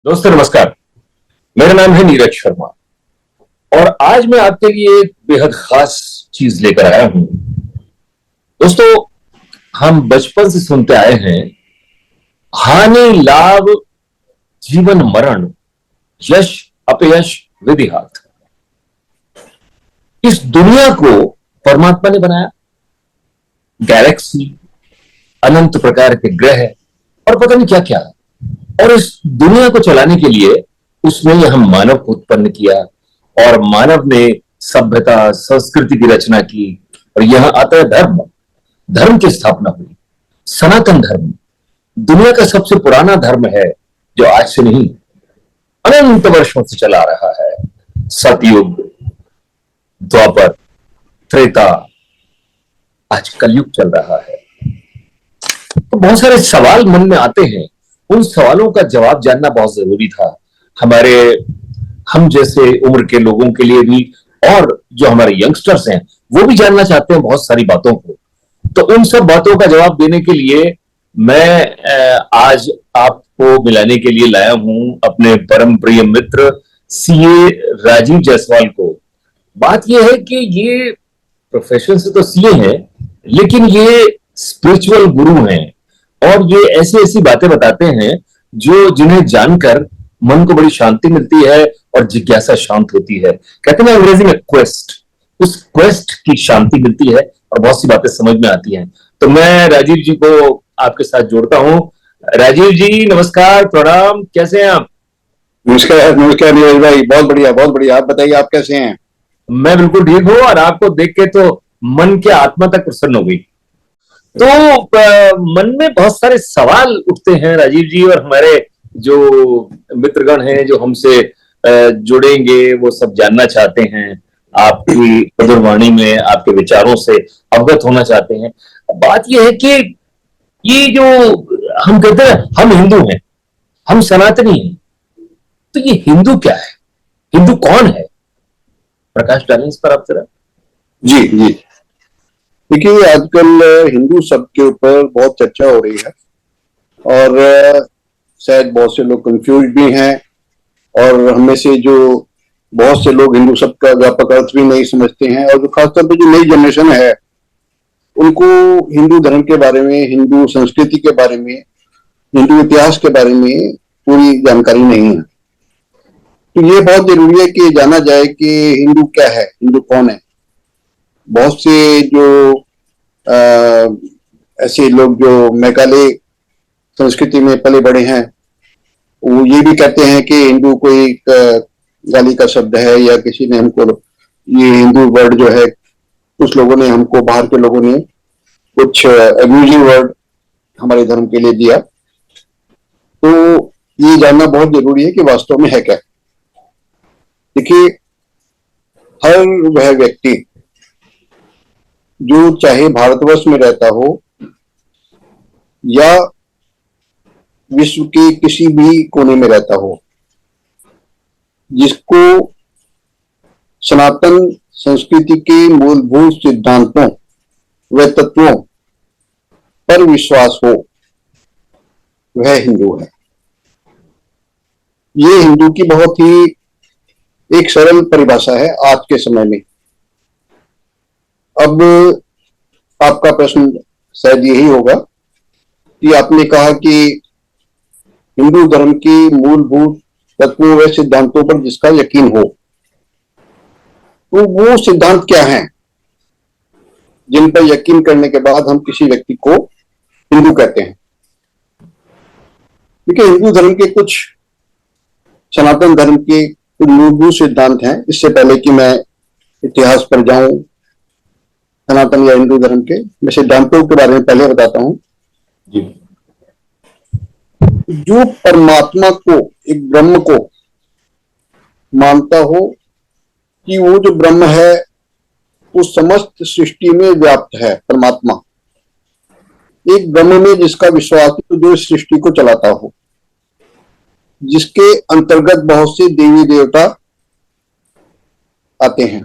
दोस्तों नमस्कार। मेरा नाम है नीरज शर्मा और आज मैं आपके लिए एक बेहद खास चीज लेकर आया हूं। दोस्तों, हम बचपन से सुनते आए हैं हानि लाभ जीवन मरण, यश अपयश विधि हाथ। इस दुनिया को परमात्मा ने बनाया। गैलेक्सी, अनंत प्रकार के ग्रह और पता नहीं क्या क्या, और इस दुनिया को चलाने के लिए उसने हम मानव को उत्पन्न किया और मानव ने सभ्यता संस्कृति की रचना की और यहां आता है धर्म। धर्म की स्थापना हुई। सनातन धर्म दुनिया का सबसे पुराना धर्म है जो आज से नहीं, अनंत वर्षों से चला रहा है। सतयुग, द्वापर, त्रेता, आज कलयुग चल रहा है। तो बहुत सारे सवाल मन में आते हैं। उन सवालों का जवाब जानना बहुत जरूरी था हमारे हम जैसे उम्र के लोगों के लिए भी, और जो हमारे यंगस्टर्स हैं वो भी जानना चाहते हैं बहुत सारी बातों को। तो उन सब बातों का जवाब देने के लिए मैं आज आपको मिलाने के लिए लाया हूं अपने परम प्रिय मित्र सीए राजीव जायसवाल को। बात यह है कि ये प्रोफेशन से तो सीए हैं, लेकिन ये स्पिरिचुअल गुरु हैं और ये ऐसी ऐसी बातें बताते हैं जो जिन्हें जानकर मन को बड़ी शांति मिलती है और जिज्ञासा शांत होती है। कहते हैं अंग्रेजी में क्वेस्ट, उस क्वेस्ट की शांति मिलती है और बहुत सी बातें समझ में आती हैं। तो मैं राजीव जी को आपके साथ जोड़ता हूं। राजीव जी नमस्कार, प्रणाम, कैसे हैं आप? नमस्कार नमस्कार नीरज भाई, बहुत बढ़िया बहुत बढ़िया। आप बताइए, आप कैसे हैं? मैं बिल्कुल ठीक हूं और आपको देख के तो मन के आत्मा तक प्रसन्न हो गई। तो मन में बहुत सारे सवाल उठते हैं राजीव जी, और हमारे जो मित्रगण हैं जो हमसे जुड़ेंगे वो सब जानना चाहते हैं, आपकी मधुर वाणी में आपके विचारों से अवगत होना चाहते हैं। बात यह है कि ये जो हम कहते हैं हम हिंदू हैं, हम सनातनी हैं, तो ये हिंदू क्या है? हिंदू कौन है? प्रकाश डालें इस पर आप जरा। जी जी, देखिए आजकल हिंदू शब्द के ऊपर बहुत चर्चा हो रही है और शायद बहुत से लोग कंफ्यूज भी हैं, और हमें से जो बहुत से लोग हिंदू शब्द का व्यापक अर्थ भी नहीं समझते हैं, और जो खासतौर पर जो नई जनरेशन है उनको हिंदू धर्म के बारे में, हिंदू संस्कृति के बारे में, हिंदू इतिहास के बारे में पूरी जानकारी नहीं है। तो ये बहुत जरूरी है कि जाना जाए कि हिंदू क्या है, हिंदू कौन है। बहुत से जो ऐसे लोग जो मेघालय संस्कृति में पले बड़े हैं वो ये भी कहते हैं कि हिंदू कोई गाली का शब्द है, या किसी ने हमको ये हिंदू वर्ड जो है, कुछ लोगों ने हमको, बाहर के लोगों ने कुछ अब्यूजिव वर्ड हमारे धर्म के लिए दिया। तो ये जानना बहुत जरूरी है कि वास्तव में है क्या। देखिए, हर वह व्यक्ति जो चाहे भारतवर्ष में रहता हो या विश्व के किसी भी कोने में रहता हो, जिसको सनातन संस्कृति के मूलभूत सिद्धांतों व तत्वों पर विश्वास हो, वह हिंदू है। ये हिंदू की बहुत ही एक सरल परिभाषा है आज के समय में। अब आपका प्रश्न शायद यही होगा कि आपने कहा कि हिंदू धर्म के मूलभूत तत्वों व सिद्धांतों पर जिसका यकीन हो, तो वो सिद्धांत क्या हैं जिन पर यकीन करने के बाद हम किसी व्यक्ति को हिंदू कहते हैं। देखिए, हिंदू धर्म के कुछ, सनातन धर्म के कुछ मूलभूत सिद्धांत हैं। इससे पहले कि मैं इतिहास पर जाऊं सनातन या हिंदू धर्म के, मैं सिद्धांतों के बारे में पहले बताता हूं। जी। जो परमात्मा को, एक ब्रह्म को मानता हो कि वो जो ब्रह्म है वो समस्त सृष्टि में व्याप्त है, परमात्मा एक ब्रह्म में जिसका विश्वास हो, जो सृष्टि को चलाता हो, जिसके अंतर्गत बहुत से देवी देवता आते हैं,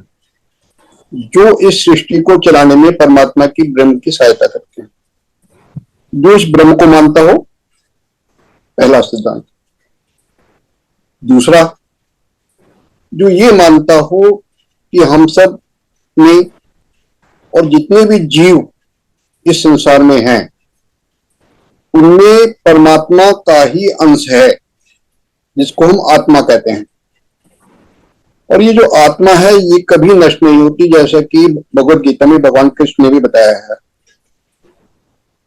जो इस सृष्टि को चलाने में परमात्मा की, ब्रह्म की सहायता करते हैं। जो इस ब्रह्म को मानता हो, पहला सिद्धांत। दूसरा, जो ये मानता हो कि हम सब में और जितने भी जीव इस संसार में हैं उनमें परमात्मा का ही अंश है, जिसको हम आत्मा कहते हैं। और ये जो आत्मा है ये कभी नष्ट नहीं होती, जैसा कि भगवत गीता में भगवान कृष्ण ने भी बताया है।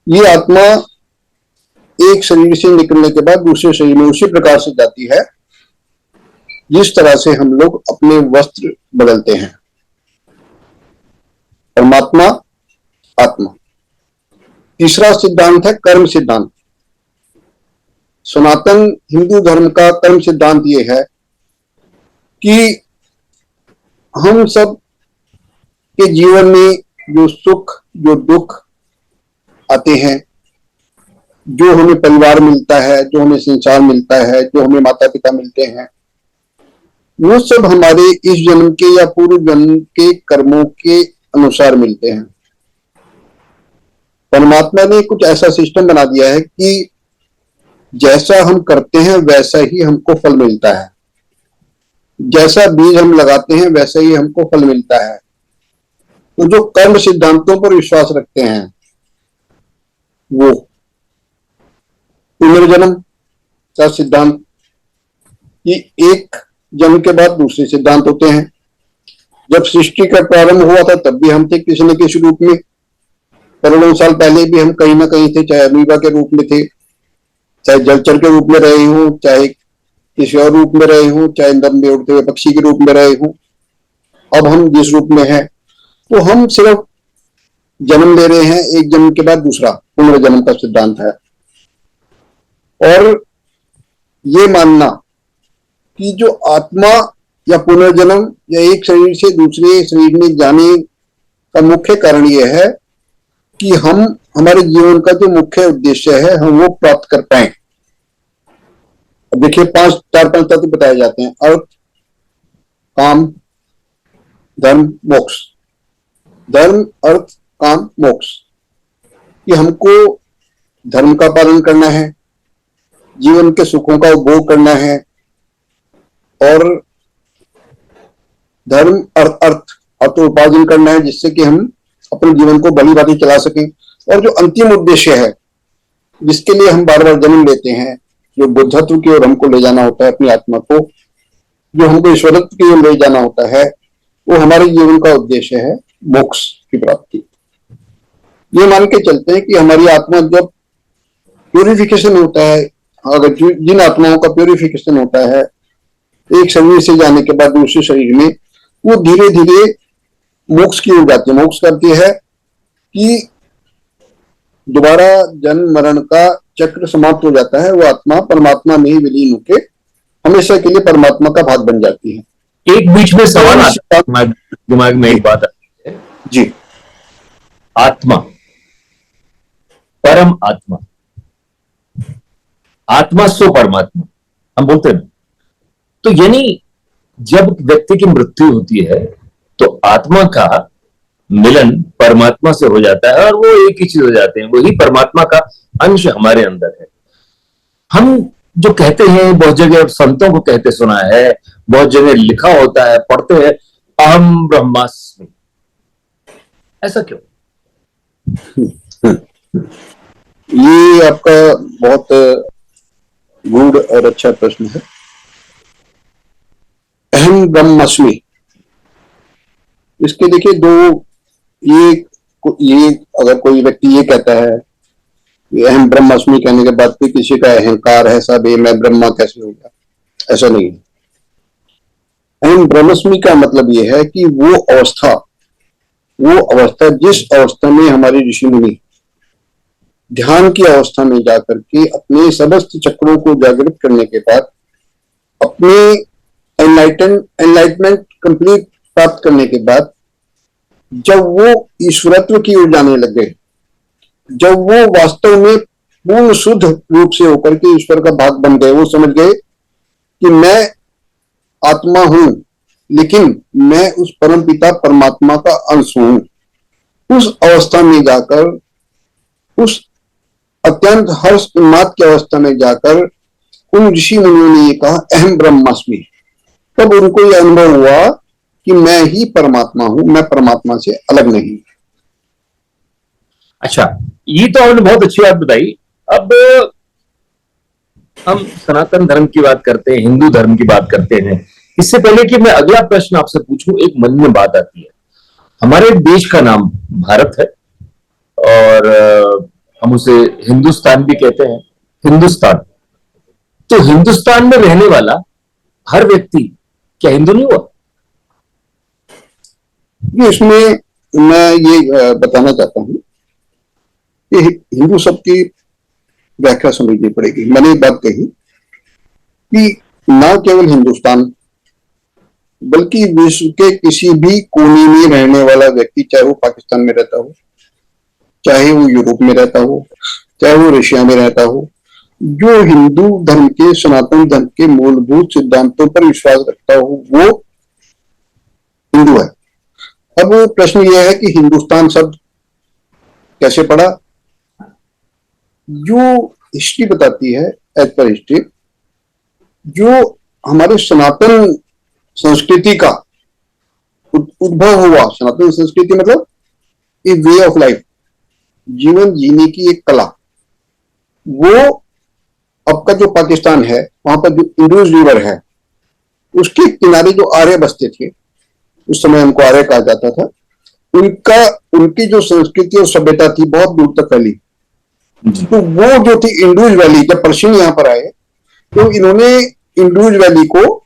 ये आत्मा एक शरीर से निकलने के बाद दूसरे शरीर में उसी प्रकार से जाती है जिस तरह से हम लोग अपने वस्त्र बदलते हैं। परमात्मा, आत्मा। तीसरा सिद्धांत है कर्म सिद्धांत। सनातन हिंदू धर्म का कर्म सिद्धांत ये है कि हम सब के जीवन में जो सुख, जो दुख आते हैं, जो हमें परिवार मिलता है, जो हमें संसार मिलता है, जो हमें माता पिता मिलते हैं, वो सब हमारे इस जन्म के या पूर्व जन्म के कर्मों के अनुसार मिलते हैं। परमात्मा ने कुछ ऐसा सिस्टम बना दिया है कि जैसा हम करते हैं वैसा ही हमको फल मिलता है, जैसा बीज हम लगाते हैं वैसा ही हमको फल मिलता है। तो जो कर्म सिद्धांतों पर विश्वास रखते हैं वो पुनर्जन्म का सिद्धांत, कि एक जन्म के बाद दूसरे सिद्धांत होते हैं। जब सृष्टि का प्रारंभ हुआ था तब भी हम थे किसी न किसी रूप में, करोड़ों साल पहले भी हम कहीं ना कहीं थे, चाहे अमीबा के रूप में थे, चाहे जलचर के रूप में रहे हों, चाहे किसी और रूप में रहे हों, चाहे दम में उड़ते हुए पक्षी के रूप में रहे हों। अब हम जिस रूप में हैं, तो हम सिर्फ जन्म ले रहे हैं, एक जन्म के बाद दूसरा पुनर्जन्म का सिद्धांत है। और ये मानना कि जो आत्मा या पुनर्जन्म या एक शरीर से दूसरे शरीर में जाने का मुख्य कारण यह है कि हम हमारे जीवन का जो मुख्य उद्देश्य है हम वो प्राप्त कर पाए। अब देखिए चार पांच तत्व बताए जाते हैं: अर्थ, काम, धर्म, मोक्ष। धर्म, अर्थ, काम, मोक्ष। कि हमको धर्म का पालन करना है, जीवन के सुखों का उपभोग करना है, और धर्म अर्थ उपार्जन करना है, जिससे कि हम अपने जीवन को भली भांति चला सकें। और जो अंतिम उद्देश्य है जिसके लिए हम बार बार जन्म लेते हैं, जो बुद्धत्व की ओर हमको ले जाना होता है, अपनी आत्मा को जो हमको ईश्वरत्व की ओर ले जाना होता है, वो हमारे जीवन का उद्देश्य है मोक्ष की प्राप्ति। ये मान के चलते हैं कि हमारी आत्मा जब प्यूरिफिकेशन होता है, अगर जिन आत्माओं का प्यूरिफिकेशन होता है एक शरीर से जाने के बाद दूसरे शरीर में, वो धीरे धीरे मोक्ष की ओर जाती है। मोक्ष करती है कि दोबारा जन्म मरण का चक्र समाप्त हो जाता है, वो आत्मा परमात्मा में ही विलीन होकर हमेशा के लिए परमात्मा का भाग बन जाती है। एक बीच में सवाल आता है दिमाग में, एक बात आती है जी, आत्मा, परम आत्मा, आत्मा सो परमात्मा हम बोलते हैं। तो यानी जब व्यक्ति की मृत्यु होती है तो आत्मा का मिलन परमात्मा से हो जाता है और वो एक ही चीज हो जाते हैं, वही परमात्मा का अंश हमारे अंदर है। हम जो कहते हैं, बहुत जगह संतों को कहते सुना है, बहुत जगह लिखा होता है, पढ़ते हैं, अहम ब्रह्मास्मि। ऐसा क्यों? ये आपका बहुत गूढ़ और अच्छा प्रश्न है। अहम ब्रह्मास्मि, इसके देखिए दो, ये अगर कोई व्यक्ति ये कहता है कि अहम ब्रह्मास्मि कहने के बाद कोई किसी का अहंकार है, सब मैं ब्रह्मा कैसे हो गया, ऐसा नहीं है। अहम ब्रह्मास्मि का मतलब ये है कि वो अवस्था जिस अवस्था में हमारे ऋषि मुनि ध्यान की अवस्था में जाकर के अपने समस्त चक्रों को जागृत करने के बाद अपने एनलाइटमेंट कंप्लीट प्राप्त करने के बाद जब वो ईश्वरत्व की ओर जाने लग गए, जब वो वास्तव में पूर्ण शुद्ध रूप से होकर के ईश्वर का भाग बन गए, वो समझ गए कि मैं आत्मा हूं लेकिन मैं उस परम पिता परमात्मा का अंश हूं। उस अवस्था में जाकर, उस अत्यंत हर्ष उन्माद की अवस्था में जाकर उन ऋषि मुनियों ने ये कहा अहम ब्रह्मास्मि, तब उनको ये अनुभव हुआ कि मैं ही परमात्मा हूं, मैं परमात्मा से अलग नहीं। अच्छा, ये तो आपने बहुत अच्छी बात बताई। अब हम सनातन धर्म की बात करते हैं, हिंदू धर्म की बात करते हैं। इससे पहले कि मैं अगला प्रश्न आपसे पूछूं, एक मन में बात आती है। हमारे देश का नाम भारत है और हम उसे हिंदुस्तान भी कहते हैं। हिंदुस्तान, तो हिंदुस्तान में रहने वाला हर व्यक्ति क्या हिंदू नहीं हुआ? ये इसमें मैं ये बताना चाहता हूं कि हिंदू शब्द की व्याख्या समझनी पड़ेगी। मैंने एक बात कही कि न केवल हिंदुस्तान बल्कि विश्व के किसी भी कोने में रहने वाला व्यक्ति, चाहे वो पाकिस्तान में रहता हो, चाहे वो यूरोप में रहता हो, चाहे वो रशिया में रहता हो, जो हिंदू धर्म के, सनातन धर्म के मूलभूत सिद्धांतों पर विश्वास रखता हो, वो हिंदू है। अब प्रश्न यह है कि हिंदुस्तान शब्द कैसे पड़ा? जो हिस्ट्री बताती है, एज पर हिस्ट्री, जो हमारे सनातन संस्कृति का उद्भव हुआ, सनातन संस्कृति मतलब ए वे ऑफ लाइफ, जीवन जीने की एक कला, वो अब का जो पाकिस्तान है, वहां पर जो इंडस रिवर है, उसके किनारे जो आर्य बसते थे, उस समय उनको आर्य कहा जाता था, उनकी जो संस्कृति और सभ्यता थी बहुत दूर तक फैली। तो वो जो थी इंडस वैली, जब पर्शियन यहां पर आए तो इन्होंने इंडस वैली को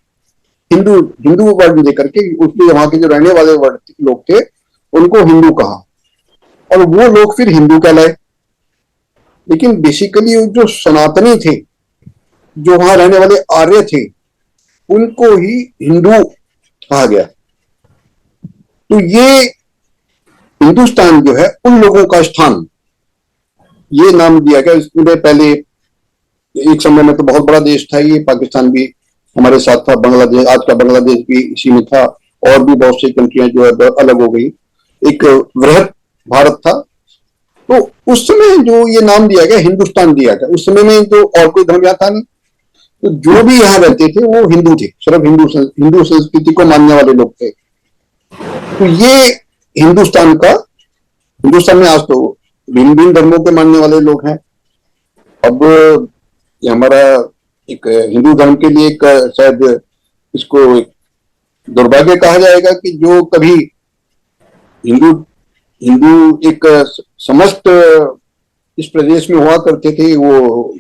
हिंदू हिंदू वर्ड देकर के, उसके वहां के जो रहने वाले लोग थे उनको हिंदू कहा, और वो लोग फिर हिंदू कहलाए। लेकिन बेसिकली जो सनातनी थे, जो वहां रहने वाले आर्य थे, उनको ही हिंदू कहा गया। तो ये हिंदुस्तान जो है उन लोगों का स्थान, ये नाम दिया गया। इसमें पहले एक समय में तो बहुत बड़ा देश था ये, पाकिस्तान भी हमारे साथ था, बांग्लादेश, आज का बांग्लादेश भी इसी में था, और भी बहुत सी कंट्रियां जो है अलग हो गई, एक वृहद भारत था। तो उस समय जो ये नाम दिया गया, हिंदुस्तान दिया गया, उस समय में जो और कोई धर्म यहाँ था नहीं, तो जो भी यहाँ रहते थे वो हिंदू थे, सिर्फ हिंदू संस्कृति को मानने वाले लोग थे। तो ये हिंदुस्तान का, हिंदुस्तान में आज तो भिन्न भिन्न धर्मों के मानने वाले लोग हैं। अब ये हमारा एक हिंदू धर्म के लिए एक शायद इसको एक दुर्भाग्य कहा जाएगा कि जो कभी हिंदू हिंदू एक समस्त इस प्रदेश में हुआ करते थे, वो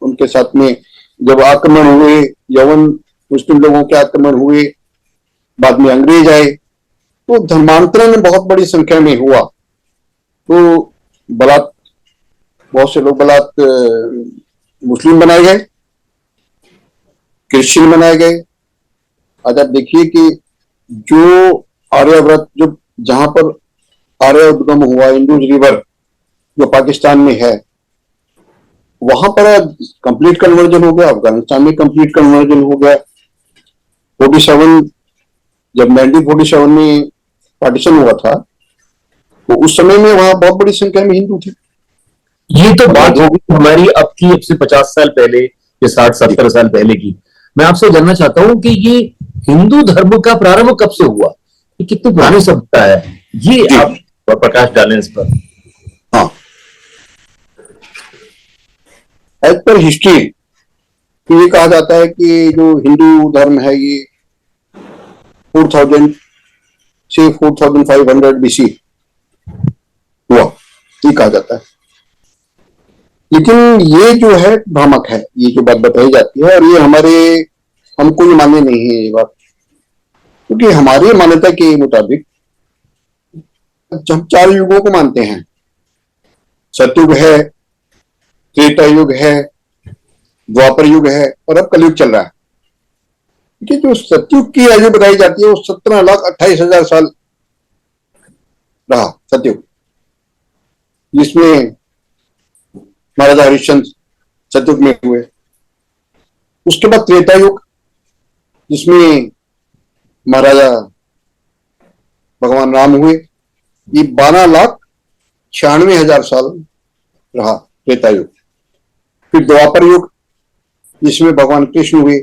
उनके साथ में जब आक्रमण हुए, यवन मुस्लिम लोगों के आक्रमण हुए, बाद में अंग्रेज आए, तो धर्मांतरण बहुत बड़ी संख्या में हुआ। तो बहुत से लोग मुस्लिम बनाए गए, क्रिश्चियन बनाए गए। आज आप देखिए कि जो आर्यव्रत, जो जहां पर आर्य उद्गम हुआ, इंडस रिवर जो पाकिस्तान में है, वहां पर कंप्लीट कन्वर्जन हो गया। अफगानिस्तान में कंप्लीट कन्वर्जन हो गया। 47, जब 1947 में पार्टीशन हुआ था, तो उस समय में वहां बहुत बड़ी संख्या में हिंदू थे। ये तो बात होगी हमारी अब से 50 साल पहले या 60-70 साल पहले की। मैं आपसे जानना चाहता हूं कि ये हिंदू धर्म का प्रारंभ कब से हुआ, ये कितनी पुरानी सभ्यता है, ये आप प्रकाश डालें इस पर। हाँ, एज पर हिस्ट्री तो ये कहा जाता है कि जो हिंदू धर्म है ये 4000 से 4500 BC हुआ, ये कहा जाता है। लेकिन ये जो है भ्रामक है, ये जो बात बताई जाती है, और ये हमको ये मान्य नहीं है ये बात, क्योंकि हमारी मान्यता के मुताबिक हम 4 युगों को मानते हैं। सतयुग है, त्रेता युग है, द्वापर युग है, और अब कलयुग चल रहा है। कि जो सतयुग की आयु बताई जाती है वो 17,28,000 साल रहा सतयुग, जिसमें महाराजा हरिश्चंद्र सतयुग में हुए। उसके बाद त्रेता युग, जिसमें महाराजा भगवान राम हुए। ये 12,96,000 साल रहा त्रेता युग। फिर द्वापर युग, जिसमें भगवान कृष्ण हुए।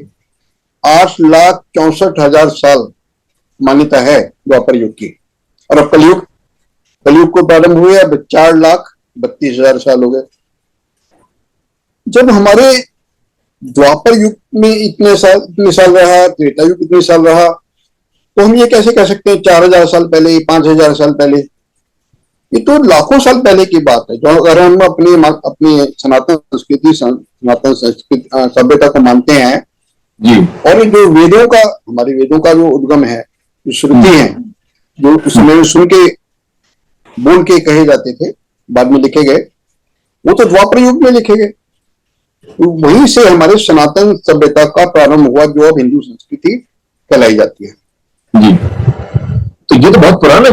8,64,000 साल मान्यता है द्वापर युग की। और अब कलयुग को प्रारंभ हुए, अब 4,32,000 साल हो गए। जब हमारे द्वापर युग में इतने साल रहा, त्रेता युग इतने साल रहा, तो हम ये कैसे कह सकते हैं 4,000 साल पहले, 5,000 साल पहले? ये तो लाखों साल पहले की बात है। जो अगर हम अपनी सनातन संस्कृति सभ्यता को मानते हैं जी। और जो हमारे वेदों का जो उद्गम है, जो श्रुति है, जो उस समय सुन के बोल के कहे जाते थे, बाद में लिखे गए, वो तो द्वापर युग में लिखे गए। तो वहीं से हमारे सनातन सभ्यता का प्रारंभ हुआ, जो अब हिंदू संस्कृति कहलाई जाती है। जी, तो ये तो बहुत पुराना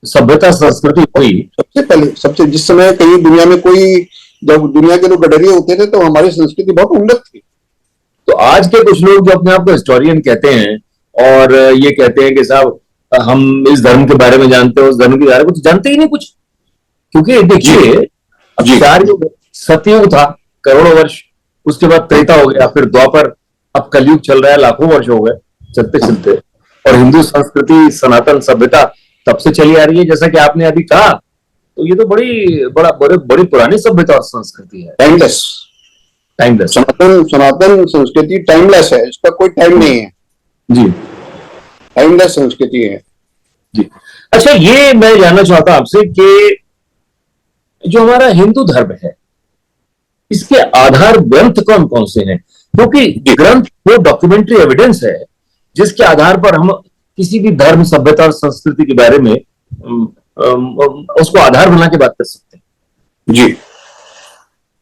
सभ्यता संस्कृति हुई। सबसे पहले जिस समय कहीं दुनिया में जब दुनिया के लोग गडरिये होते थे, तो हमारी संस्कृति बहुत उन्नत थी। तो आज के कुछ लोग जो अपने आप को हिस्टोरियन कहते हैं और ये कहते हैं कि साहब हम इस धर्म के बारे में जानते हैं, उस धर्म के बारे में तो जानते ही नहीं कुछ। क्योंकि देखिए, अब 4 युग, सतयुग था करोड़ों वर्ष, उसके बाद त्रेता हो गया, फिर द्वापर, अब कलयुग चल रहा है, लाखों वर्ष हो गए चलते चलते। और हिंदू संस्कृति, सनातन सभ्यता तब से चली आ रही है, जैसा कि आपने अभी कहा। तो ये तो बड़ी पुरानी सभ्यता और संस्कृति है। टाइमलेस सनातन संस्कृति टाइमलेस है, इसका कोई टाइम नहीं है जी। टाइमलेस संस्कृति है जी। अच्छा, ये मैं जानना चाहता हूं आपसे कि जो हमारा हिंदू धर्म है, इसके आधार ग्रंथ कौन कौन से हैं? क्योंकि ग्रंथ वो डॉक्यूमेंट्री एविडेंस है जिसके आधार पर हम किसी भी धर्म, सभ्यता और संस्कृति के बारे में उसको आधार बना के बात कर सकते हैं। जी,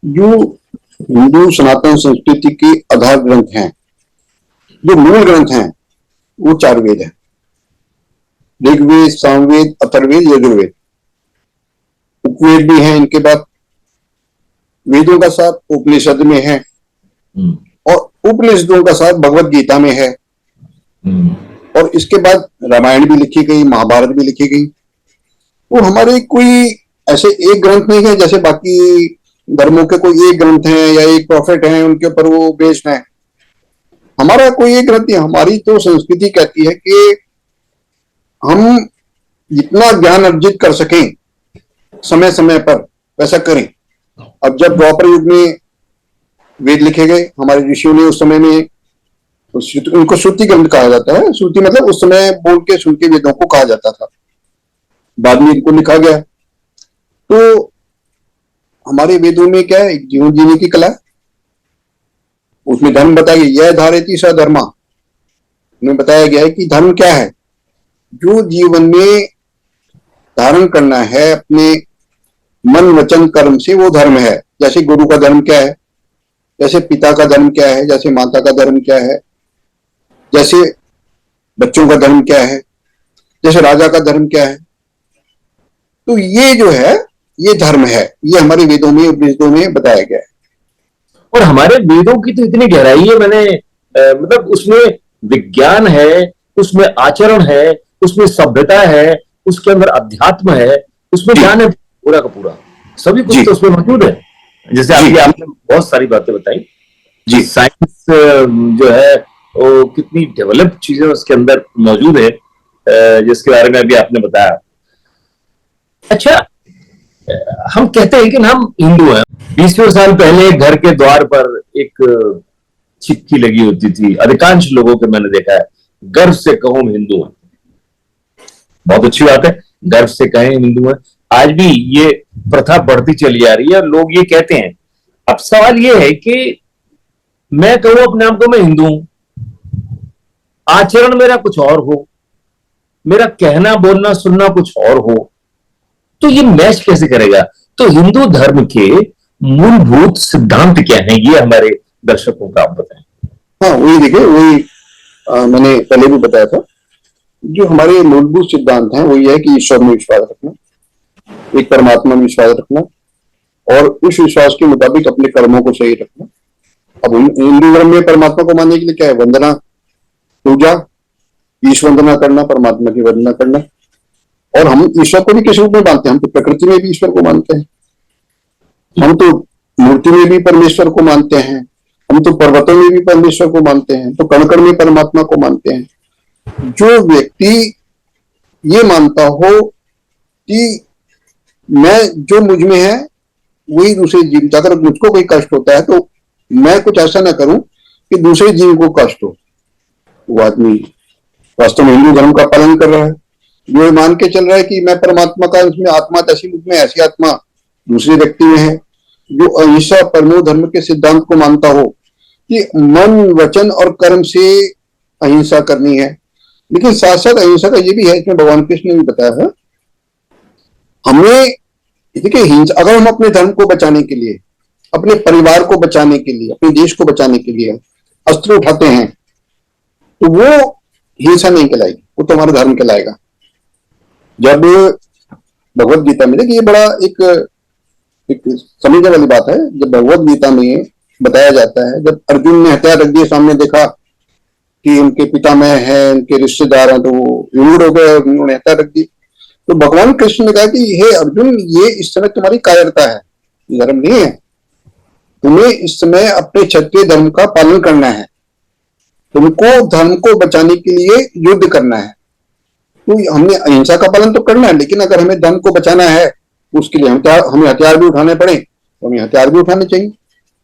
जो हिंदू सनातन संस्कृति के आधार ग्रंथ हैं, जो मूल ग्रंथ हैं, वो 4 वेद हैं। ऋग्वेद, सामवेद, अथर्ववेद, यजुर्वेद। उपवेद भी हैं इनके बाद। वेदों का सार उपनिषद में है और उपनिषदों का सार भगवत गीता में है। और इसके बाद रामायण भी लिखी गई, महाभारत भी लिखी गई। वो हमारे कोई ऐसे एक ग्रंथ नहीं है जैसे बाकी धर्मों के कोई एक ग्रंथ है या एक प्रॉफिट है, उनके ऊपर वो बेस्ड है। हमारा कोई एक ग्रंथ नहीं। हमारी तो संस्कृति कहती है कि हम जितना ज्ञान अर्जित कर सकें समय समय पर, वैसा करें। अब जब द्वापर युग में वेद लिखे गए, हमारे ऋषियों ने उस समय में, उनको श्रुति ग्रंथ कहा जाता है। श्रुति मतलब उस समय बोल के सुन के वेदों को कहा जाता था। बाद में इनको लिखा गया। तो हमारे वेदों में क्या है, जीवन जीने की कला। उसमें धर्म बताया गया, यह धारेति स धर्मा। उन्हें बताया गया है कि धर्म क्या है, जो जीवन में धारण करना है अपने मन वचन कर्म से, वो धर्म है। जैसे गुरु का धर्म क्या है, जैसे पिता का धर्म क्या है, जैसे माता का धर्म क्या है, जैसे बच्चों का धर्म क्या है, जैसे राजा का धर्म क्या है। तो ये जो है, ये धर्म है। ये हमारे वेदों में, उपनिषदों में बताया गया है। और हमारे वेदों की तो इतनी गहराई है, मैंने मतलब उसमें विज्ञान है, उसमें आचरण है, उसमें सभ्यता है, उसके अंदर अध्यात्म है, उसमें ज्ञान है पूरा का पूरा, सभी कुछ तो उसमें मौजूद है। जैसे आपने बहुत सारी बातें बताई जी। साइंस जो है वो कितनी डेवलप्ड चीजें उसके अंदर मौजूद है, जिसके बारे में अभी आपने बताया। अच्छा, हम कहते हैं कि हम हिंदू हैं। 20वें साल पहले घर के द्वार पर एक चिट्ठी लगी होती थी। अधिकांश लोगों के मैंने देखा है, गर्व से कहो हम हिंदू हैं। बहुत अच्छी बात है, गर्व से कहें हिंदू हैं। आज भी ये प्रथा बढ़ती चली आ रही है, लोग ये कहते हैं। अब सवाल ये है कि मैं कहूं अपने आप को मैं हिंदू हूं, आचरण मेरा कुछ और हो, मेरा कहना बोलना सुनना कुछ और हो, तो ये मैच कैसे करेगा? तो हिंदू धर्म के मूलभूत सिद्धांत क्या है, ये हमारे दर्शकों का आप बताएं। हाँ, वही देखिए, वही मैंने पहले भी बताया था। जो हमारे मूलभूत सिद्धांत हैं वो ये है कि ईश्वर में विश्वास रखना, एक परमात्मा में विश्वास रखना, और उस विश्वास के मुताबिक अपने कर्मों को सही रखना। अब हिंदू धर्म में परमात्मा को मानने के लिए क्या है? वंदना, पूजा, ईश्वर वंदना करना, परमात्मा की वंदना करना। और हम ईश्वर को भी किस रूप में मानते हैं? हम तो प्रकृति में भी ईश्वर को मानते हैं, हम तो मूर्ति में भी परमेश्वर को मानते हैं, हम तो पर्वतों में भी परमेश्वर को मानते हैं, तो कण कण में परमात्मा को मानते हैं। जो व्यक्ति ये मानता हो कि मैं जो मुझ में है वही दूसरे जीव, अगर मुझको कोई कष्ट होता है तो मैं कुछ ऐसा ना करूं कि दूसरे जीव को कष्ट हो, वो आदमी वास्तव में हिंदू धर्म का पालन कर रहा है। जो मान के चल रहा है कि मैं परमात्मा का, उसमें आत्मा तैसी मुझ में, ऐसी आत्मा दूसरे व्यक्ति में है। जो अहिंसा परमो धर्म के सिद्धांत को मानता हो कि मन वचन और कर्म से अहिंसा करनी है, लेकिन साथ साथ अहिंसा का ये भी है, इसमें भगवान कृष्ण ने भी बताया है हमें। देखिए हिंसा, अगर हम अपने धर्म को बचाने के लिए, अपने परिवार को बचाने के लिए, अपने देश को बचाने के लिए अस्त्र उठाते हैं तो वो हिंसा नहीं कहलाएगी, वो तो हमारा धर्म कहलाएगा। जब भगवत गीता में, देखिए ये बड़ा एक समझने वाली बात है, जब भगवत गीता में बताया जाता है, जब अर्जुन ने हथियार रख दिए सामने, देखा कि उनके पितामह हैं, उनके रिश्तेदार हैं, तो वो विमूढ़ हो गए, उन्होंने हथियार रख दी। तो भगवान कृष्ण ने कहा कि हे अर्जुन, ये इस समय तुम्हारी कायरता है, धर्म नहीं है। तुम्हें इस समय अपने क्षत्रिय धर्म का पालन करना है, तुमको धर्म को बचाने के लिए युद्ध करना है। तो हमने अहिंसा का पालन तो करना है, लेकिन अगर हमें धर्म को बचाना है उसके लिए हमें हथियार भी उठाने पड़े तो हमें हथियार भी उठाने चाहिए।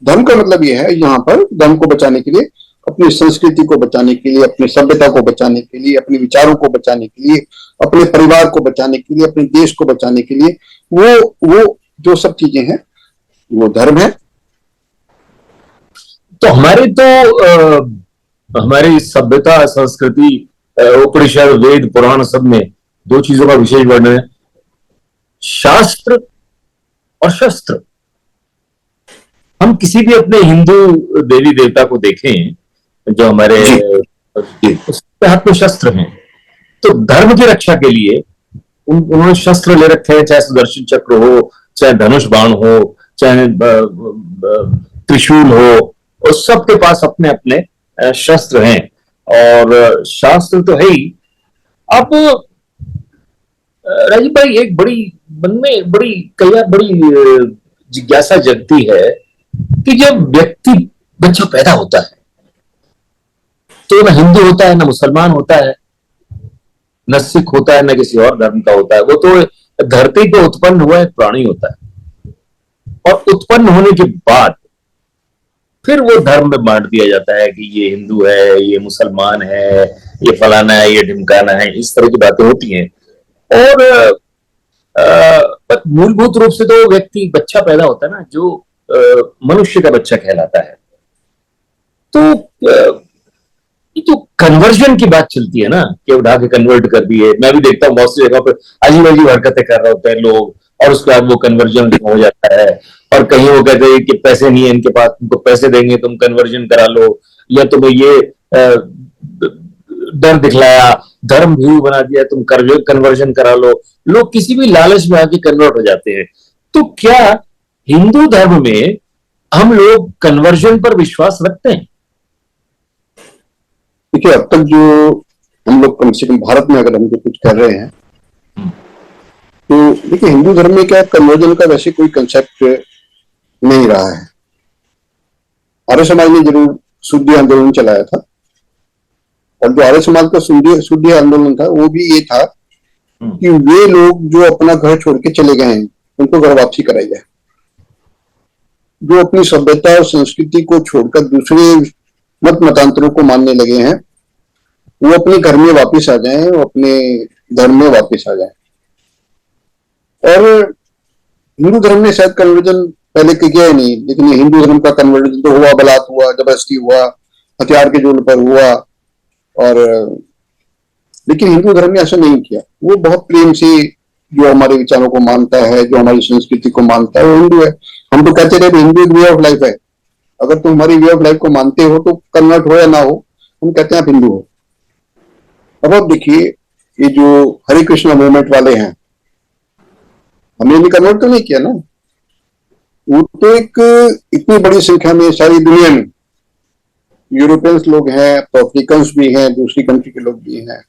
धर्म का मतलब यह है यहाँ पर धर्म को बचाने के लिए, अपनी संस्कृति को बचाने के लिए, अपनी सभ्यता को बचाने के लिए, अपने विचारों को बचाने के लिए, अपने परिवार को बचाने के लिए, अपने देश को बचाने के लिए, वो जो सब चीजें हैं वो धर्म है। तो हमारी सभ्यता, संस्कृति, उपनिषद, वेद, पुराण, सब में दो चीजों का विशेष वर्णन है, शास्त्र और शस्त्र। हम किसी भी अपने हिंदू देवी देवता को देखें जो हमारे उसके हाथ में शस्त्र हैं, तो धर्म की रक्षा के लिए उन्होंने शस्त्र ले रखे हैं, चाहे सुदर्शन चक्र हो, चाहे धनुष बाण हो, चाहे त्रिशूल हो, उस सबके पास अपने अपने शस्त्र हैं। और शास्त्र तो है ही। अब राजीव भाई, एक बड़ी मन में कई बार बड़ी जिज्ञासा जगती है कि जब व्यक्ति, बच्चा पैदा होता है तो न हिंदू होता है, न मुसलमान होता है, न सिख होता है, न किसी और धर्म का होता है, वो तो धरती पे उत्पन्न हुआ एक प्राणी होता है। और उत्पन्न होने के बाद फिर वो धर्म में बांट दिया जाता है कि ये हिंदू है, ये मुसलमान है, ये फलाना है, ये ढिमकाना है, इस तरह की बातें होती हैं। और मूलभूत रूप से तो व्यक्ति, बच्चा पैदा होता है ना, जो मनुष्य का बच्चा कहलाता है। तो ये तो कन्वर्जन की बात चलती है ना, कि उठा के कन्वर्ट कर दिए। मैं भी देखता हूँ बहुत सी जगह पर अजीब अजीब हरकतें कर रहे होते हैं लोग, और उसके बाद वो कन्वर्जन हो जाता है। और कहीं वो कहते हैं कि पैसे नहीं है इनके पास, तुमको पैसे देंगे, तुम कन्वर्जन करा लो, या तुम्हें ये डर दिखलाया, धर्म भीरू बना दिया, तुम कन्वर्जन करा लो। लोग किसी भी लालच में आके कन्वर्ट हो जाते हैं। तो क्या हिंदू धर्म में हम लोग कन्वर्जन पर विश्वास रखते हैं? देखिए, अब तक जो हम लोग कम से कम भारत में अगर हम जो कुछ कर रहे हैं, तो देखिए हिंदू धर्म में क्या कन्वर्जन का वैसे कोई कंसेप्ट नहीं रहा है। आर्य समाज ने जरूर शुद्धि आंदोलन चलाया था, और जो आर्य समाज का शुद्धि आंदोलन था वो भी ये था कि वे लोग जो अपना घर छोड़ के चले गए हैं उनको घर वापसी कराई जाए। जो अपनी सभ्यता और संस्कृति को छोड़कर दूसरे मत मतांतरों को मानने लगे हैं, वो अपने घर में वापस आ जाएं, वो अपने धर्म में वापस आ जाएं। और हिंदू धर्म ने शायद कन्वर्जन पहले किया ही नहीं, लेकिन हिंदू धर्म का कन्वर्जन तो हुआ, बलात् हुआ, जबरदस्ती हुआ, हथियार के जोर पर हुआ। और लेकिन हिंदू धर्म ने ऐसा नहीं किया, वो बहुत प्रेम से जो हमारे विचारों को मानता है, जो हमारी संस्कृति को मानता है, वो हिंदू है। हम तो कहते रहे हिंदू एक वे ऑफ लाइफ है। अगर तुम हमारी वे ऑफ लाइफ को मानते हो तो कन्वर्ट हो या ना हो, हम कहते हैं आप हिंदू हो। अब आप देखिए, ये जो हरे कृष्णा मूवमेंट वाले हैं, हमने भी कन्वर्ट तो नहीं किया ना। वो तो एक इतनी बड़ी संख्या में सारी दुनिया में यूरोपियंस लोग हैं, तो अफ्रीकन्स भी हैं, दूसरी कंट्री के लोग भी हैं,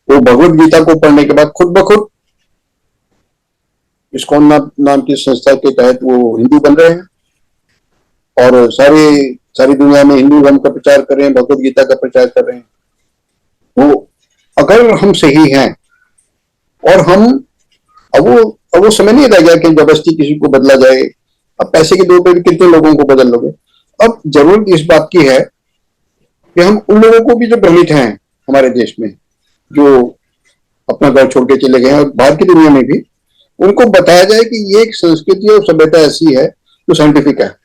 वो भगवत गीता को पढ़ने के बाद खुद ब खुद इस्कॉन नाम की संस्था के तहत वो हिंदू बन रहे हैं। और सारे सारी दुनिया में हिंदू धर्म का प्रचार कर रहे हैं, भगवत गीता का प्रचार कर रहे हैं। तो अगर हम सही हैं और हम अब वो समय नहीं रह गया कि जबरदस्ती किसी को बदला जाए। अब पैसे के दो पे भी कितने लोगों को बदल लोगे। अब जरूरत इस बात की है कि हम उन लोगों को भी जो भ्रमित हैं हमारे देश में, जो अपना घर छोड़ के चले गए हैं, और बाहर की दुनिया में भी उनको बताया जाए कि ये एक संस्कृति और सभ्यता ऐसी है जो साइंटिफिक है,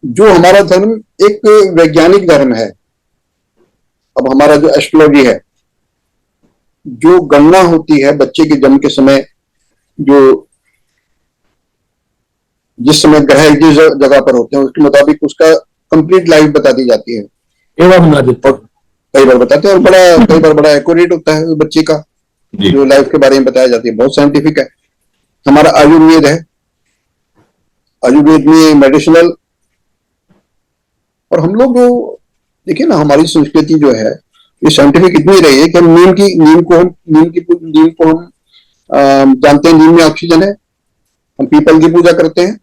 जो हमारा धर्म एक वैज्ञानिक धर्म है। अब हमारा जो एस्ट्रोलॉजी है, जो गणना होती है बच्चे के जन्म के समय, जो जिस समय ग्रह जिस जगह पर होते हैं उसके मुताबिक उसका कंप्लीट लाइफ बता दी जाती है। कई बार बताते हैं, और कई बार बड़ा एक्यूरेट होता है बच्चे का जो लाइफ के बारे में बताया जाती है, बहुत साइंटिफिक है। हमारा आयुर्वेद है, आयुर्वेद में मेडिसिनल। और हम लोग जो देखिए ना, हमारी संस्कृति जो है ये साइंटिफिक इतनी रही है कि हम नीम को हम जानते हैं, नीम में ऑक्सीजन है। हम पीपल की पूजा करते हैं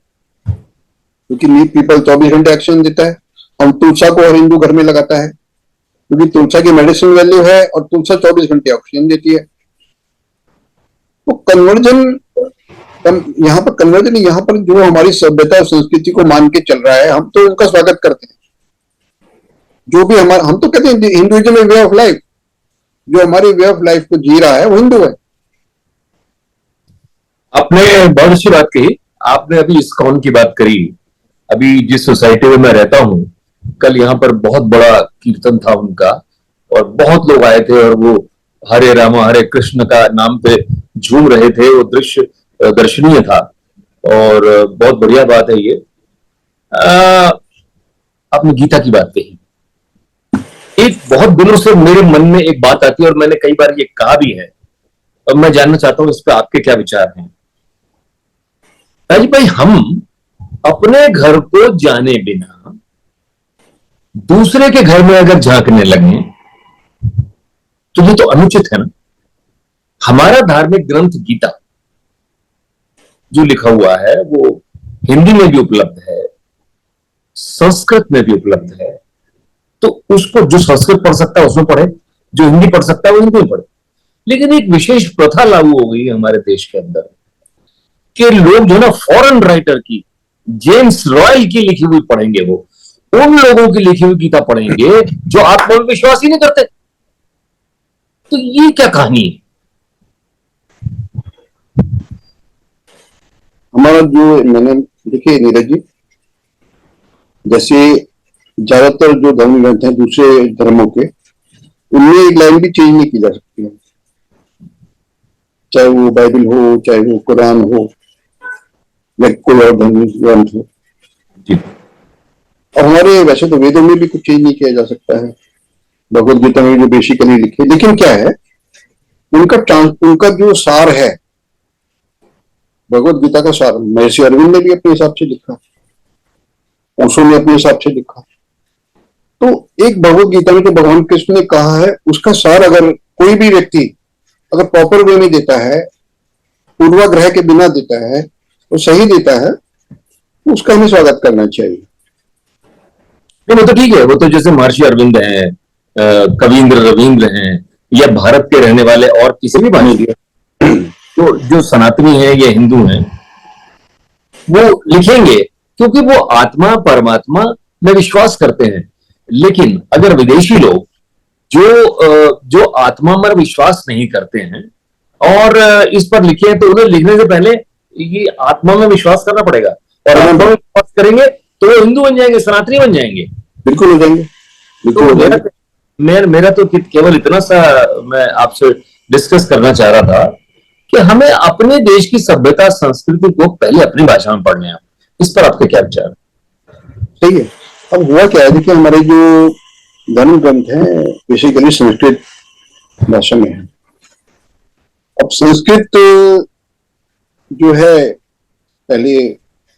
क्योंकि नीम पीपल 24 घंटे ऑक्सीजन देता है। हम तुलसा को हर हिंदू घर में लगाता है क्योंकि तुलसा की मेडिसिन वैल्यू है और तुलसा 24 घंटे ऑक्सीजन देती है। तो कन्वर्जन यहाँ पर जो हमारी सभ्यता और संस्कृति को मान के चल रहा है, हम तो उनका स्वागत करते हैं। जो भी हम तो कहते हैं हिंदुइज्म में वे ऑफ लाइफ, जो हमारी वे ऑफ लाइफ को जी रहा है वो हिंदू है। आपने बहुत अच्छी बात कही। आपने अभी इस्कॉन की बात करी। अभी जिस सोसाइटी में मैं रहता हूँ, कल यहाँ पर बहुत बड़ा कीर्तन था उनका और बहुत लोग आए थे और वो हरे रामा हरे कृष्ण का नाम पे झूम रहे थे। वो दृश्य दर्शनीय था और बहुत बढ़िया बात है ये। आपने गीता की बात कही। एक बहुत दिनों से मेरे मन में एक बात आती है और मैंने कई बार ये कहा भी है, और मैं जानना चाहता हूं इस पर आपके क्या विचार हैं। राज भाई, हम अपने घर को जाने बिना दूसरे के घर में अगर झांकने लगे तो ये तो अनुचित है ना। हमारा धार्मिक ग्रंथ गीता जो लिखा हुआ है वो हिंदी में भी उपलब्ध है, संस्कृत में भी उपलब्ध है। तो उसको जो संस्कृत पढ़ सकता है उसमें पढ़े, जो हिंदी पढ़ सकता है वो हिंदी में पढ़े। लेकिन एक विशेष प्रथा लागू हो गई हमारे देश के अंदर कि लोग जो ना फॉरेन राइटर की, जेम्स रॉयल की लिखी हुई पढ़ेंगे, वो उन लोगों की लिखी हुई गीता पढ़ेंगे जो आत्मा में विश्वास ही नहीं करते। तो ये क्या कहानी है? हमारा जो मैंने देखिए नीरज जी, जैसे ज्यादातर जो धर्म ग्रंथ हैं दूसरे धर्मों के, उनमें एक लाइन भी चेंज नहीं की जा सकती है, चाहे वो बाइबल हो, चाहे वो कुरान हो, या कोई और धार्मिक ग्रंथ हो। और हमारे वैसे तो वेदों में भी कुछ चेंज नहीं किया जा सकता है, भगवत गीता में जो बेसिकली लिखे। लेकिन क्या है, उनका जो सार है, भगवत गीता का सार महर्षि अरविंद ने भी अपने हिसाब से लिखा, ओशो ने अपने हिसाब से लिखा। तो एक भगवत गीता में जो भगवान कृष्ण ने कहा है उसका सार अगर कोई भी व्यक्ति अगर प्रॉपर वे में देता है, पूर्वाग्रह के बिना देता है, वो सही देता है, तो उसका हमें स्वागत करना चाहिए। वो तो ठीक है, वो तो जैसे महर्षि अरविंद हैं, कवींद्र रविंद्र हैं, या भारत के रहने वाले और किसी भी भाषी जो सनातनी है या हिंदू हैं, वो लिखेंगे क्योंकि वो आत्मा परमात्मा में विश्वास करते हैं। लेकिन अगर विदेशी लोग जो आत्मा में विश्वास नहीं करते हैं और इस पर लिखे, तो उन्हें लिखने से पहले ये आत्मा में विश्वास करना पड़ेगा, और आत्मा में विश्वास करेंगे तो वो हिंदू बन जाएंगे, सनातनी बन जाएंगे। बिल्कुल हो जाएंगे, बिल्कुल हो जाएंगे। मेरा तो केवल इतना सा मैं आपसे डिस्कस करना चाह रहा था कि हमें अपने देश की सभ्यता संस्कृति को पहले अपनी भाषा में पढ़ने हैं। इस पर आपके क्या विचार? सही है। अब हुआ क्या है, देखिए हमारे जो धर्म ग्रंथ है बेसिकली संस्कृत भाषा में है। अब संस्कृत जो है पहले,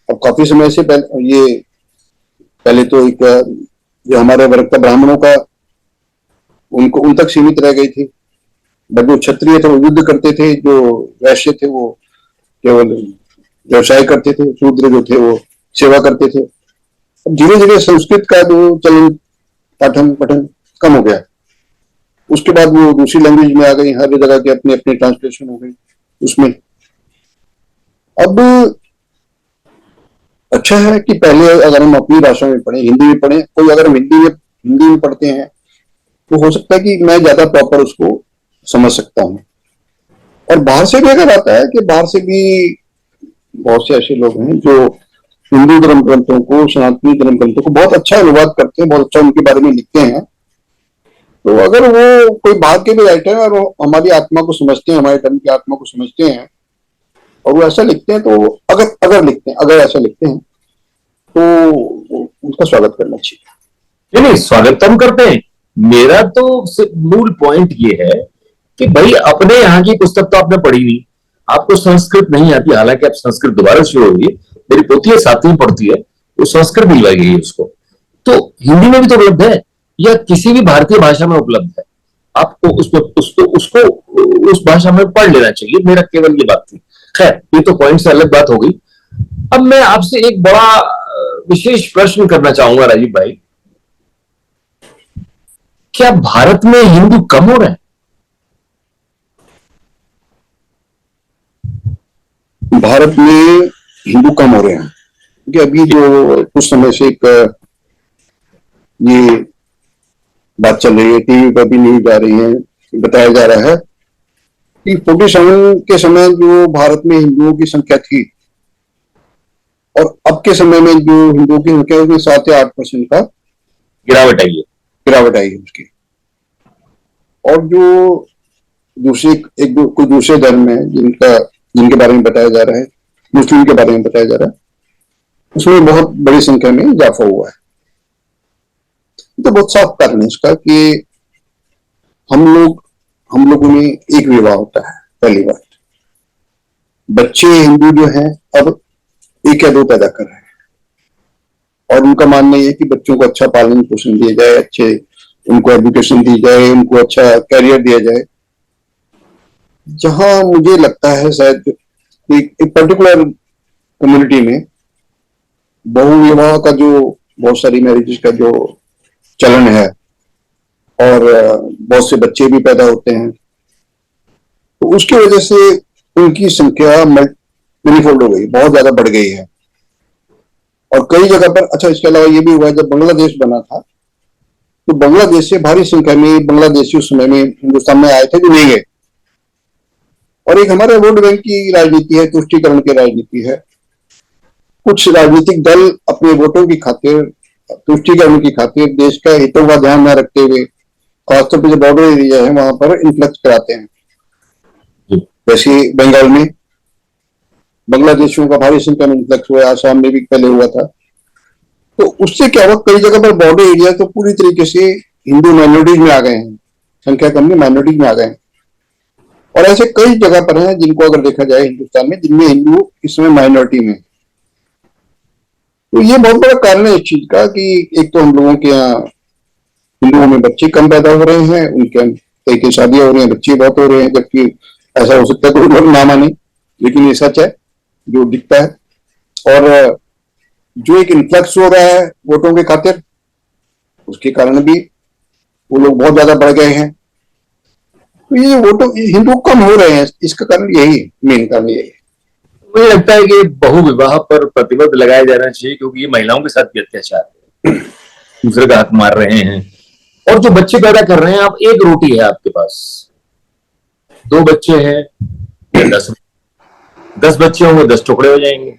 अब काफी समय से पहले तो एक जो हमारे वर्ग का ब्राह्मणों का उन तक सीमित रह गई थी। जो क्षत्रिय थे वो युद्ध करते थे, जो वैश्य थे वो केवल व्यवसाय करते थे, शूद्र जो थे वो सेवा करते थे। धीरे धीरे संस्कृत का जो चलन पाठन पठन कम हो गया। उसके बाद वो दूसरी लैंग्वेज में आ गई, हर जगह के अपने अपने ट्रांसलेशन हो गई उसमें। अब अच्छा है कि पहले अगर हम अपनी भाषा में पढ़े, हिंदी में पढ़े, कोई अगर हम हिंदी में पढ़ते हैं तो हो सकता है कि मैं ज्यादा प्रॉपर उसको समझ सकता हूँ। और बाहर से भी अगर आता है कि बाहर से भी बहुत से ऐसे लोग हैं जो हिंदू धर्म ग्रंथों को, सनातनी धर्म ग्रंथों को बहुत अच्छा अनुवाद करते हैं, बहुत अच्छा उनके बारे में लिखते हैं। तो अगर वो कोई बाहर के भी राइटर हैं और वो हमारी आत्मा को समझते हैं, हमारे धर्म की आत्मा को समझते हैं और वो ऐसा लिखते हैं, तो अगर ऐसा लिखते हैं तो उनका स्वागत करना चाहिए। नहीं नहीं, स्वागत तो हम करते हैं। मेरा तो मूल पॉइंट ये है कि भाई अपने यहाँ की पुस्तक तो आपने पढ़ी नहीं, आपको संस्कृत नहीं आती, हालांकि अब संस्कृत दोबारा शुरू होगी, मेरी पोती है 7वीं पढ़ती है, वो संस्कृत दिलवाई गई है उसको, तो हिंदी में भी तो उपलब्ध है या किसी भी भारतीय भाषा में उपलब्ध है, आपको उसको उस भाषा में पढ़ लेना चाहिए। मेरा केवल ये बात थी। खैर, ये तो पॉइंट से अलग बात हो गई। अब मैं आपसे एक बड़ा विशेष प्रश्न करना चाहूंगा राजीव भाई, क्या भारत में हिंदू कम हो रहे हैं? भारत में हिंदू कम हो रहे हैं क्योंकि अभी जो कुछ समय से एक ये बात चल रही है, टीवी पर भी न्यूज आ रही है, बताया जा रहा है कि 47 के समय जो भारत में हिंदुओं की संख्या थी और अब के समय में जो हिंदुओं की संख्या है उसमें 7 या 8% का गिरावट आई है। गिरावट आई है उसकी। और जो दूसरे कोई दूसरे धर्म है जिनके बारे में बताया जा रहा है, मुस्लिम के बारे में बताया जा रहा है, उसमें बहुत बड़ी संख्या में इजाफा हुआ है। तो बहुत साफ कारण है इसका कि हम लोगों में एक विवाह होता है। पहली बात, बच्चे हिंदू जो हैं अब 1 या 2 पैदा कर रहे हैं और उनका मानना यह है कि बच्चों को अच्छा पालन पोषण दिया जाए, अच्छे उनको एजुकेशन दी जाए, उनको अच्छा कैरियर दिया जाए। जहां मुझे लगता है शायद एक पर्टिकुलर कम्युनिटी में बहुविवाह का जो बहुत सारी मैरिजेस का जो चलन है और बहुत से बच्चे भी पैदा होते हैं, तो उसकी वजह से उनकी संख्या मल्टीफोल्ड हो गई, बहुत ज्यादा बढ़ गई है। और कई जगह पर, अच्छा इसके अलावा ये भी हुआ है, जब बांग्लादेश बना था तो बांग्लादेश से भारी संख्या में बांग्लादेशी उस समय में हिंदुस्तान में आए थे जो नहीं गए। और एक हमारे वोट बैंक की राजनीति है, तुष्टीकरण की राजनीति है। कुछ राजनीतिक दल अपने वोटों की खातिर, तुष्टीकरण की खातिर, देश का हितों का ध्यान न रखते हुए खासतौर पर जो बॉर्डर एरिया है वहां पर इन्फ्लक्स कराते हैं। वैसे बंगाल में बांग्लादेशियों का भारी संख्या में इन्फ्लक्स हुआ, आसाम में भी पहले हुआ था। तो उससे क्या हुआ, कई जगह पर बॉर्डर एरिया तो पूरी तरीके से हिंदू माइनॉरिटीज में आ गए हैं, संख्या कम में माइनॉरिटीज में आ गए हैं। और ऐसे कई जगह पर हैं जिनको अगर देखा जाए हिंदुस्तान में, जिनमें हिंदू इस समय माइनॉरिटी में। तो ये बहुत बड़ा कारण है इस चीज का कि एक तो हम लोगों के यहाँ हिंदुओं में बच्चे कम पैदा हो रहे हैं, उनके कई शादियां हो रही हैं, बच्चे बहुत हो रहे हैं, जबकि ऐसा हो सकता है कोई लोग ना माने, लेकिन ये सच है जो दिखता है। और जो एक इन्फ्लक्स हो रहा है वोटों के खातिर, उसके कारण भी वो लोग बहुत ज्यादा बढ़ गए हैं। तो ये वोटों हिंदू कम हो रहे हैं, इसका कारण यही, मेन कारण यही है। मुझे लगता है कि बहुविवाह पर प्रतिबंध लगाया जाना चाहिए, क्योंकि ये महिलाओं के साथ भी अत्याचार है, दूसरे का हक मार रहे हैं। और जो बच्चे पैदा कर रहे हैं, आप एक रोटी है आपके पास, 2 बच्चे हैं या 10 बच्चे होंगे, 10 टुकड़े हो जाएंगे,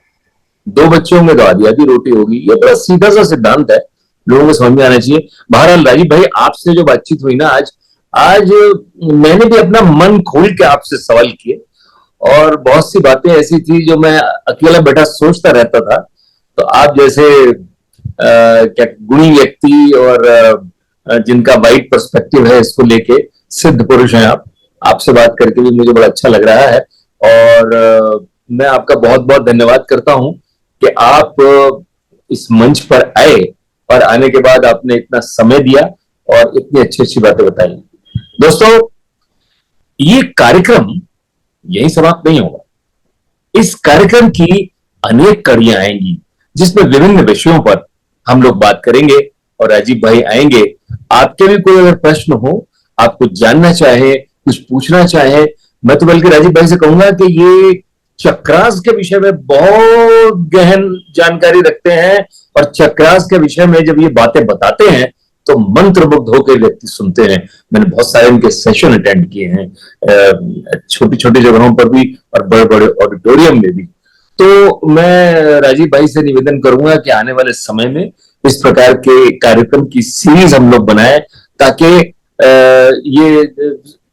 2 बच्चे होंगे तो आधी आधी रोटी होगी। ये बड़ा सीधा सा सिद्धांत है, लोगों को समझ में आना चाहिए। बहरहाल राजीव भाई, आपसे जो बातचीत हुई ना आज मैंने भी अपना मन खोल के आपसे सवाल किए और बहुत सी बातें ऐसी थी जो मैं अकेला बैठा सोचता रहता था। तो आप जैसे क्या गुणी व्यक्ति और जिनका वाइड पर्सपेक्टिव है इसको लेके, सिद्ध पुरुष हैं आप, आपसे बात करके भी मुझे बड़ा अच्छा लग रहा है। और मैं आपका बहुत बहुत धन्यवाद करता हूं कि आप इस मंच पर आए और आने के बाद आपने इतना समय दिया और इतनी अच्छी अच्छी बातें बताई। दोस्तों, ये कार्यक्रम यही समाप्त नहीं होगा। इस कार्यक्रम की अनेक कड़ियां आएंगी जिसमें विभिन्न विषयों पर हम लोग बात करेंगे और राजीव भाई आएंगे। आपके भी कोई अगर प्रश्न हो, आप कुछ जानना चाहे, कुछ पूछना चाहे, मैं तो बल्कि राजीव भाई से कहूंगा कि ये चक्रास के विषय में बहुत गहन जानकारी रखते हैं, और चक्रास के विषय में जब ये बातें बताते हैं तो मंत्रमुग्ध होकर व्यक्ति सुनते हैं। मैंने बहुत सारे इनके सेशन अटेंड किए हैं, छोटी छोटी जगहों पर भी और बड़े बड़े ऑडिटोरियम में भी। तो मैं राजीव भाई से निवेदन करूंगा कि आने वाले समय में इस प्रकार के कार्यक्रम की सीरीज हम लोग बनाएं, ताकि ये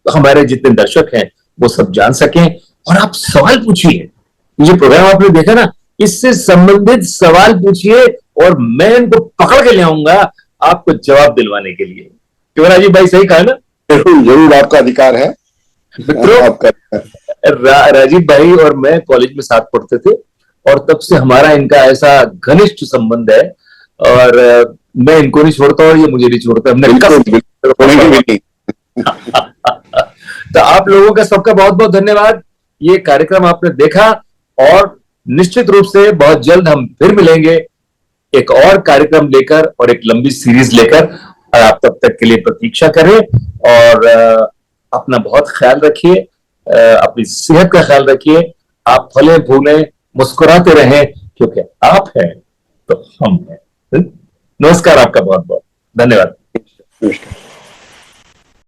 हमारे जितने दर्शक हैं वो सब जान सकें। और आप सवाल पूछिए, ये प्रोग्राम आपने देखा ना, इससे संबंधित सवाल पूछिए और मैं इनको पकड़ के ले आऊंगा आपको जवाब दिलवाने के लिए। क्यों राजीव भाई, सही कहा ना? जरूर जरूर, आपका अधिकार है मित्रों। आपका। राजीव भाई और मैं कॉलेज में साथ पढ़ते थे, और तब से हमारा इनका ऐसा घनिष्ठ संबंध है, और मैं इनको नहीं छोड़ता और ये मुझे नहीं छोड़ता। हमने तो आप लोगों का सबका बहुत बहुत धन्यवाद। ये कार्यक्रम आपने देखा, और निश्चित रूप से बहुत जल्द हम फिर मिलेंगे एक और कार्यक्रम लेकर और एक लंबी सीरीज लेकर। आप तब तक के लिए प्रतीक्षा करें, और अपना बहुत ख्याल रखिए, अपनी सेहत का ख्याल रखिए। आप फले फूले मुस्कुराते रहें, क्योंकि आप हैं तो हम हैं। नमस्कार, आपका बहुत बहुत धन्यवाद। नमस्कार।